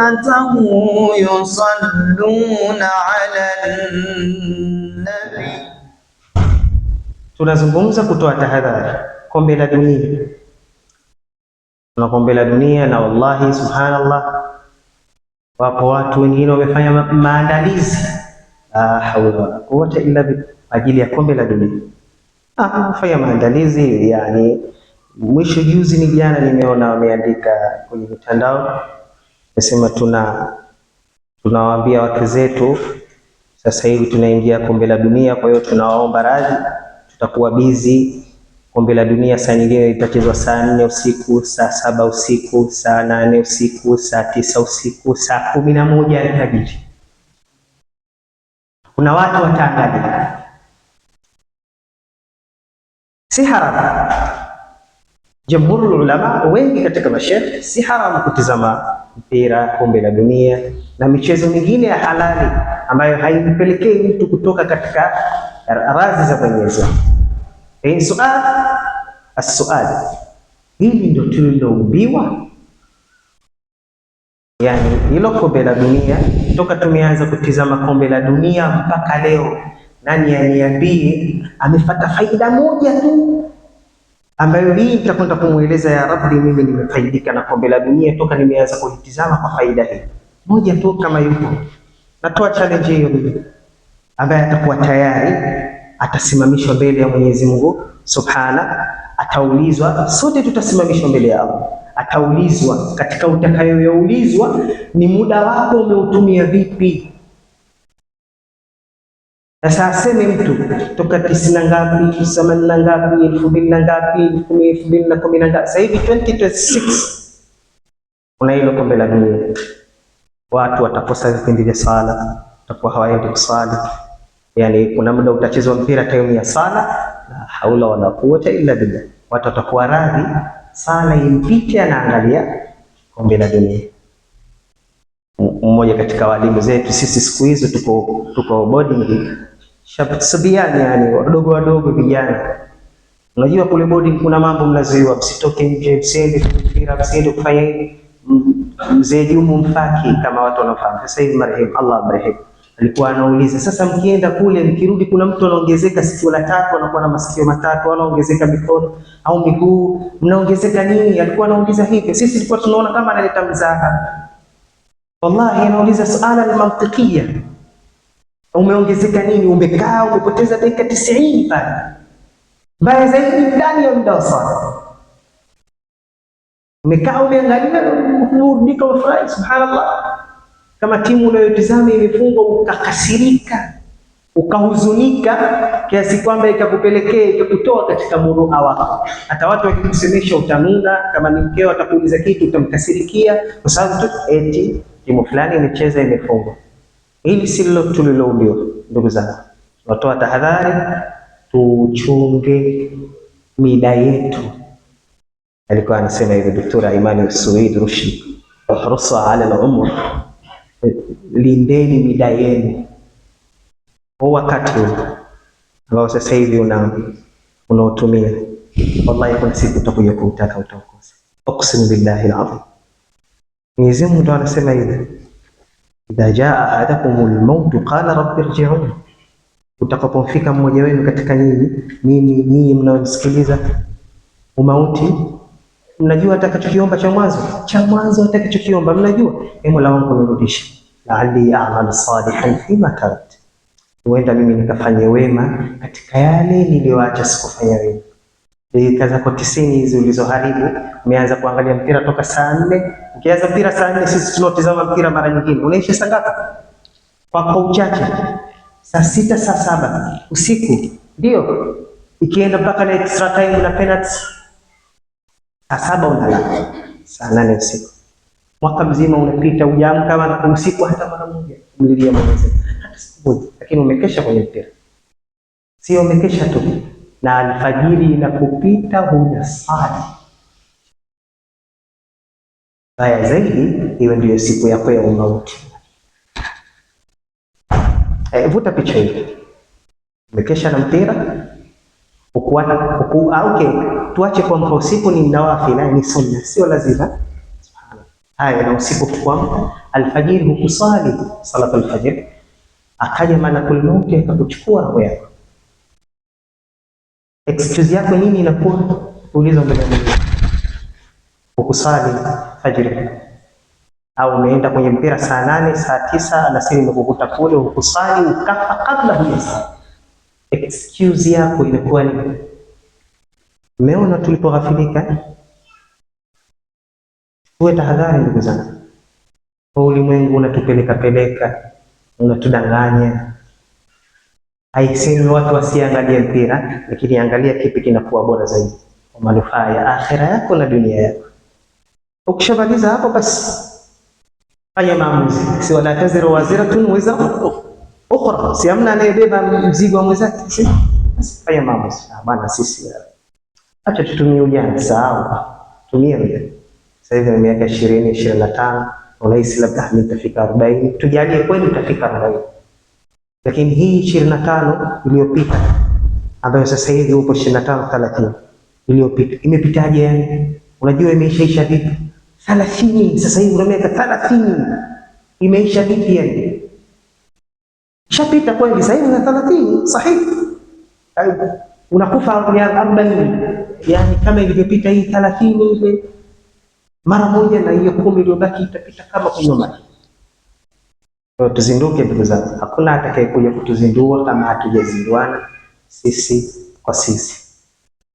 malaikatahu yusalluna ala nabi. Tunazungumza kutoa tahadhari kombe la dunia. Na kombe la dunia, na wallahi subhanallah, wapo watu wengine wamefanya maandalizi la hawla wala quwwata illa billah ajili ya kombe la dunia. Fanya maandalizi, yani mwisho juzi ni jana nimeona wameandika kwenye mitandao, nasema tunawaambia wake zetu sasa hivi tunaingia kombe la dunia, kwa hiyo tunawaomba radhi, tutakuwa busy. Kombe la dunia saa nyingine litachezwa saa 4 usiku, saa 7 usiku, saa 8 usiku, saa 9 usiku, saa 11 alfajiri. Kuna watu wataangalia. Si haramu. Jamhurul ulama wengi katika mashaikh, si haramu kutizama mpira, kombe la dunia na michezo mingine ya halali ambayo haimpelekei mtu kutoka katika radhi za Mwenyezi Mungu. As-sual, hili ndio tuliloumbiwa? Yani hilo kombe la dunia, toka tumeanza kutizama kombe la dunia mpaka leo, nani aniambie amefuata faida moja tu ambayo hii nitakwenda kumueleza ya Rabbi, mimi nimefaidika na kombe la dunia toka nimeanza kulitizama kwa faida hii moja tu? Kama yupo, natoa challenge hiyo mimi, ambaye atakuwa tayari atasimamishwa mbele ya Mwenyezi Mungu Subhana, ataulizwa. Sote tutasimamishwa mbele ya Allah, ataulizwa. Katika utakayoulizwa ni muda wako umeutumia vipi. Sasa aseme mtu toka 90 ngapi, 80 ngapi, 2000 ngapi, 2010 ngapi, sasa hivi 2026 kuna hilo kombe la dunia. Watu watakosa vipindi vya sala, watakuwa hawaendi kusali. Yani kuna muda utachezwa mpira time ya sala, la haula wala quwwata illa billah. Watu watakuwa radhi sala impite, anaangalia kombe la dunia. Mmoja katika walimu zetu sisi siku hizo tuko boarding shababiani, yani wadogo vijana. Unajua kule boarding kuna mambo mnazoiwa, msitoke nje, msiende mpira, msiende kufanya hivi. Mzee Jumu Mfaki, kama watu wanafahamu sasa hivi, marehemu Allah marehemu, alikuwa anauliza, sasa mkienda kule mkirudi, kuna mtu anaongezeka sikio la tatu, anakuwa na masikio matatu, anaongezeka mikono au miguu, mnaongezeka nini? Alikuwa anauliza hivi. Sisi tulikuwa tunaona kama analeta mzaha. Wallahi anauliza suala al-mantiqiyya, umeongezeka nini? Umekaa umepoteza dakika 90 pale, mbaya zaidi ndani ya muda wa sala. Umekaa umeangalia urudika ufurahi, subhanallah. Kama timu unayotizama imefungwa, ukakasirika, ukahuzunika kiasi kwamba ikakupelekea ikakutoa katika murua wako. Hata watu wakikusemesha utanuna, kama ni mkeo atakuuliza kitu utamkasirikia kwa sababu tu eti timu fulani imecheza imefungwa. Hili silo tuliloumbiwa. Ndugu zangu, tunatoa tahadhari, tuchunge mida yetu. Alikuwa anasema hivi Dr. Imani Suwaid Rushdi, uhrusu ala al-umr, lindeni mida yenu. Kwa wakati ambao sasa hivi unaotumia, wallahi kuna siku utakuja kuutaka utakosa. Uqsim billahi al-azim. Mwenyezi Mungu ndo anasema hivi, idha jaa ahadakumul maut qala rabbi irji'un. Utakapofika mmoja wenu katika nyinyi mnaonisikiliza umauti, mnajua atakachokiomba cha mwanzo atakachokiomba mnajua, Mola wangu nirudishe, la'alli a'malu salihan fima taraktu, huenda mimi nikafanye wema katika yale niliyoacha sikufanya wema. Kaza kwa 90 hizi ulizoharibu. Umeanza kuangalia mpira toka saa 4. Ukianza mpira saa 4, sisi tunatazama mpira mara nyingine unaisha saa ngapi? Kwa uchache saa 6, saa 7 usiku, ndio ikienda mpaka na extra time na penalty, saa 7 unalala, saa 8 usiku. Mwaka mzima unapita ujaamka kama usiku hata mara moja kumlilia Mwenyezi hata siku moja, lakini umekesha kwenye mpira. Sio umekesha tu, na alfajiri inapopita hujasali. Baya zaidi, hiyo ndio siku yako ya umauti. Vuta picha hii, umekesha na mpira okay, tuache kwamba usiku ni nawafila, ni sunna, sio lazima. haya, na usiku kuamka alfajiri hukusali salatu alfajiri, akaja malakul mauti akakuchukua roho yako. Excuse yako nini inakuwa? Uliza mbele ya Mungu. Ukusali fajiri au umeenda kwenye mpira saa 8 saa 9 alasiri umekukuta kule ukusali ukafa kabla hujasali. Excuse yako inakuwa ni umeona tulipoghafilika. Tuwe tahadhari ndugu zangu. Ulimwengu unatupeleka, unatudanganya. Haisemi watu wasiangalie mpira, lakini angalia kipi kinakuwa bora zaidi kwa manufaa ya akhira yako na dunia yako. Ukishamaliza hapo basi fanya maamuzi. Si wala taziru waziratun wizra ukhra, si amna anayebeba mzigo wa mwenzake. Si fanya maamuzi. Bana sisi acha tutumie ujana, sawa, tumie ujana. Sasa hivi miaka 20 25, unahisi labda nitafika 40, tujalie kweli utafika 40. Lakini hii 25 iliyopita ambayo sasa hivi upo 25 30 iliyopita imepitaje? Yani unajua imeishaisha vipi? 30 sasa hivi una miaka 30 imeisha vipi? Yani shapita kweli, sasa hivi na 30 sahihi, unakufa 40, yani kama ilivyopita hii 30 ile mara moja, na hiyo 10 iliyobaki itapita kama kunywa maji. Tuzinduke ndugu zangu, hakuna atakayekuja kutuzindua kama hatujazinduana sisi kwa sisi.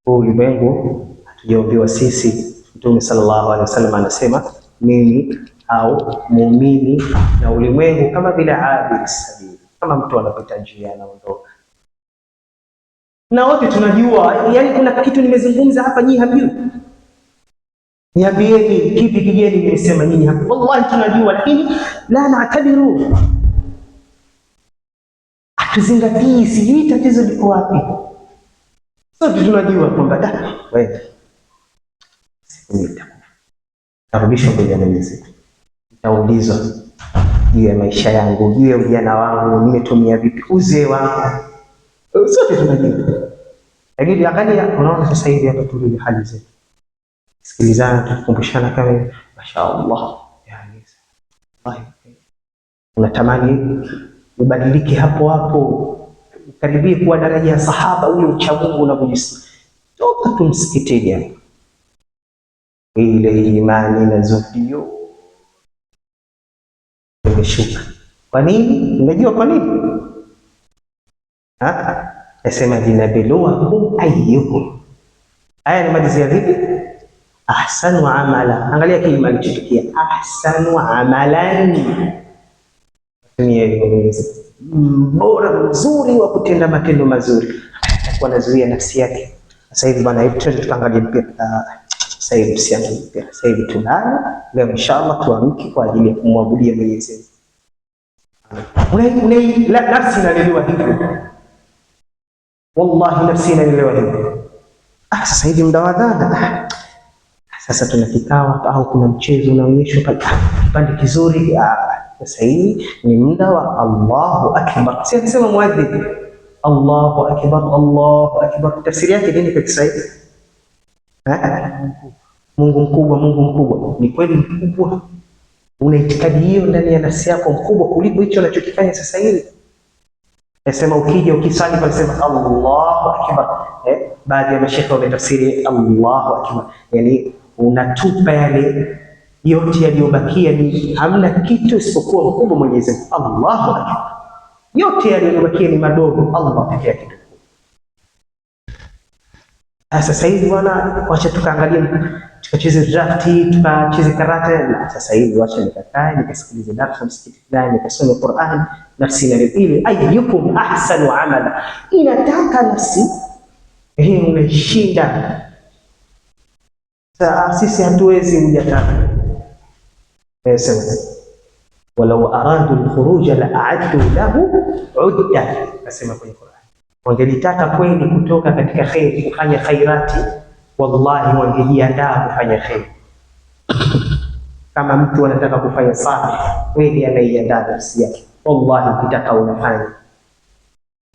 Ulimwengu hatujaombiwa sisi. Mtume sallallahu alaihi wasallam anasema mimi au muumini na ulimwengu kama vile abiri sabili, kama mtu anapita njia anaondoka. Na wote tunajua, yani kuna kitu nimezungumza hapa nyinyi hamjui. Niambieni kipi kigeni nimesema nyinyi hapa? Wallahi tunajua, lakini la naatabiru, hatuzingatii. Sijui tatizo liko wapi. Sote tunajua kwamba wewe nitarudishwa mbele ya Mwenyezi Mungu, nitaulizwa juu ya maisha yangu, juu ya ujana wangu, nimetumia vipi uzee wangu. Sote tunajua, lakini angalia, unaona sasa hivi hapa tulivyo hali zetu. Sikilizana, tukumbushana kama mashaallah, yani unatamani ubadilike hapo hapo, karibie kuwa daraja ya sahaba ule uchamungu unavyojisikia. Toka tu msikitini ile imani na zuhdio imeshuka. Kwa nini? Unajua kwa nini? Nasema linabluwakum ayyukum. Aya ni malizia vipi? Ahsanu amala. Angalia kilima alichotukia ahsanu amalan, bora mzuri wa kutenda matendo mazuri. Atakuwa anazuia nafsi yake. Sasa hivi bwana, hebu twende tukaangalie mpira. Sasa hivi tusiangalie mpira, sasa hivi tulale leo, inshallah tuamke kwa ajili ya kumwabudia Mwenyezi Mungu. Nafsi inalelewa hivyo, wallahi nafsi inalelewa hivyo. Sasa hivi muda wa adhana, sasa tuna kikao au kuna mchezo unaonyeshwa pale, kipande kizuri. Sasa hivi ni muda wa Allahu akbar. Si anasema muadhdhin Allahu akbar, Allahu akbar, tafsiri yake nini kwa Kiswahili? Mungu mkubwa, Mungu mkubwa. Ni kweli mkubwa? Una itikadi hiyo ndani ya nafsi yako, mkubwa kuliko hicho unachokifanya sasa hivi? Nasema ukija ukisali pale sema Allahu akbar. Baadhi ya mashekhe wametafsiri Allahu akbar, yani unatupa yale yote yaliyobakia, ni hamna kitu isipokuwa mkubwa Mwenyezi Mungu. Allahu akbar, yote yaliyobakia ni madogo, Allah pekee yake. Sasa hivi bwana, wacha tukaangalie, tukacheze drafti, tukacheze karata. Sasa hivi wacha nikakae nikasikilize darasa msikiti fulani, nikasome Qur'an, nafsi na ile ayyukum ahsanu amala. Inataka nafsi hii unashinda. Sasa sisi hatuwezi kujataka. Sema walau aradu al-khuruj la a'addu lahu 'udda, nasema kwenye Qur'an, wangelitaka kweli kutoka katika khairi, kufanya khairati, wallahi wangejiandaa kufanya khairi. Kama mtu anataka kufanya salih kweli, anaiandaa nafsi yake, wallahi ukitaka unafanya.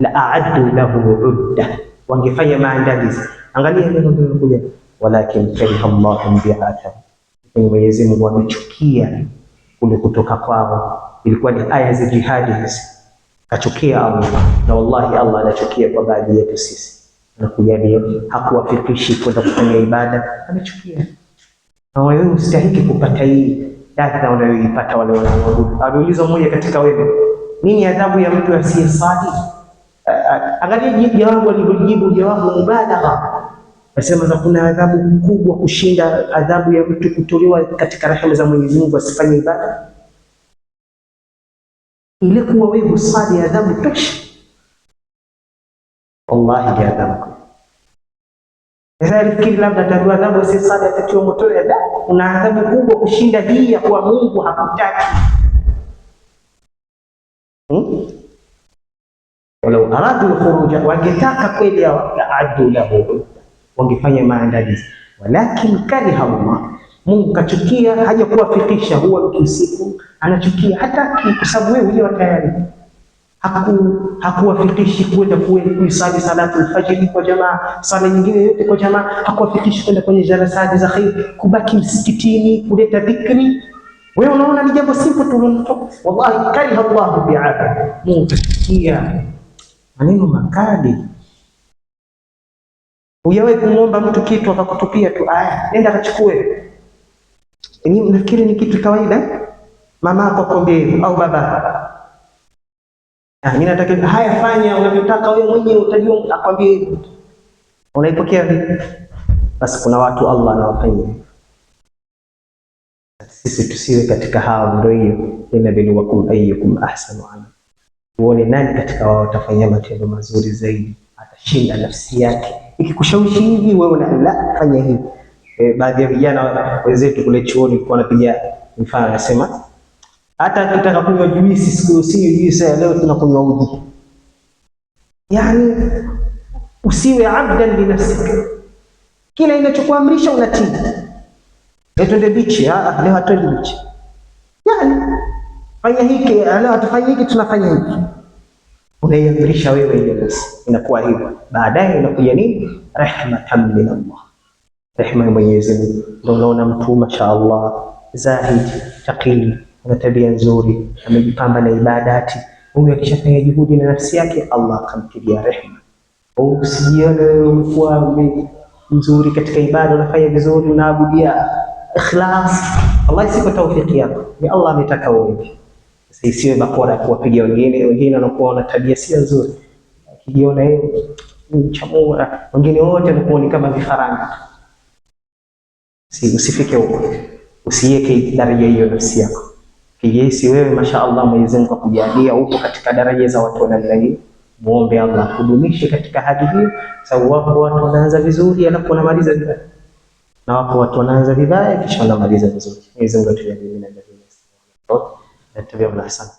La a'addu lahu 'udda, wangefanya maandalizi. Angalia neno lililokuja, walakin kariha Allahu bi'athahum, Mwenyezi Mungu amechukia kule kutoka kwao, ilikuwa ni aya za jihadi hizi, kachukia Allah. Na wallahi Allah anachukia kwa baadhi yetu sisi, anakujalia hakuwafikishi kwenda kufanya ibada, amechukia. Na wewe ustahiki kupata hii dada unayoipata wale wanaoabudu. Aliulizwa mmoja katika wewe, nini adhabu ya mtu asiyesali? Angalia jawabu alivyojibu, jawabu mubalagha. Anasema kuna adhabu kubwa kushinda adhabu ya mtu kutolewa katika rehema za Mwenyezi Mungu asifanye ibada. Ile kuwa wewe usali adhabu tosha. Wallahi ya adhabu. Fikiri labda tajua adhabu asiyesali atatiwa motoni. Kuna adhabu kubwa kushinda hii ya kuwa Mungu hakutaki. Walau aradu al-khuruja, wangetaka kweli yaadu lahu, wangefanya maandalizi, walakin kariha Allah, Mungu kachukia, haja kuwafikisha. Huwa usiku anachukia, hata kwa sababu wewe huyo tayari hakuwafikishi kwenda kuisali salatu al-fajr kwa jamaa, sala nyingine yote kwa jamaa, hakuwafikishi kwenda kwenye jalasati za khair, kubaki msikitini kuleta dhikri. Wewe unaona ni jambo simple tu. Wallahi kariha Allah bi'ada, Mungu kachukia maneno makali. Uyawe kumwomba mtu kitu akakutupia tu, aya nenda kachukue. Ni mnafikiri ni kitu kawaida? Mama yako akwambie au baba, mimi nataka haya, fanya unavyotaka wewe mwenyewe, utajua akwambie, unaipokea vipi? Basi kuna watu Allah anawafanyia. Sisi tusiwe katika hao. Ndio hiyo, inabluwakum ayyukum ahsanu amala, uone nani katika wao atafanya matendo mazuri zaidi, atashinda nafsi yake. Ikikushawishi hivi wewe la fanya hivi. Baadhi ya vijana wenzetu kule chuoni walikuwa wanapiga mfano, anasema hata akitaka kunywa juisi siku usinywe juisi leo, tunakunywa uji. Yani usiwe abdan li nafsika, kila inachokuamrisha unatii. Twende bichi, leo hatuendi bichi. Yani fanya hiki, leo hatufanya hiki, tunafanya hiki. Unaiamrisha wewe ile basi, inakuwa hivyo. Baadaye inakuja nini? Rahmatan min Allah, rehema ya Mwenyezi Mungu. Ndio unaona mtu mashaallah zahid taqi, ana tabia nzuri, amejipamba na ibadati. Huyu akishafanya juhudi na nafsi yake, Allah akamtilia rehema. Usijione umekuwa mzuri katika ibada, unafanya vizuri, unaabudia ikhlas, Allah isipo tawfiki yako, ni Allah ametaka wewe. Isiwe bakora kuwapiga wengine wanakuwa na tabia si nzuri, akijiona yeye mchamura, wengine wote wanakuwa ni kama vifaranga. Usifike huko, usiweke daraja hiyo nafsi yako. Kijisi wewe mashaallah, Mwenyezi Mungu akujalia uko katika daraja za watu wa namna hiyo, muombe Allah kudumishe katika hali hiyo, sababu wapo watu wanaanza vizuri alafu wanamaliza vibaya, na wapo watu wanaanza vibaya kisha wanamaliza vizuri. Mwenyezi Mungu atujalie na ndio. Natabia mnasana.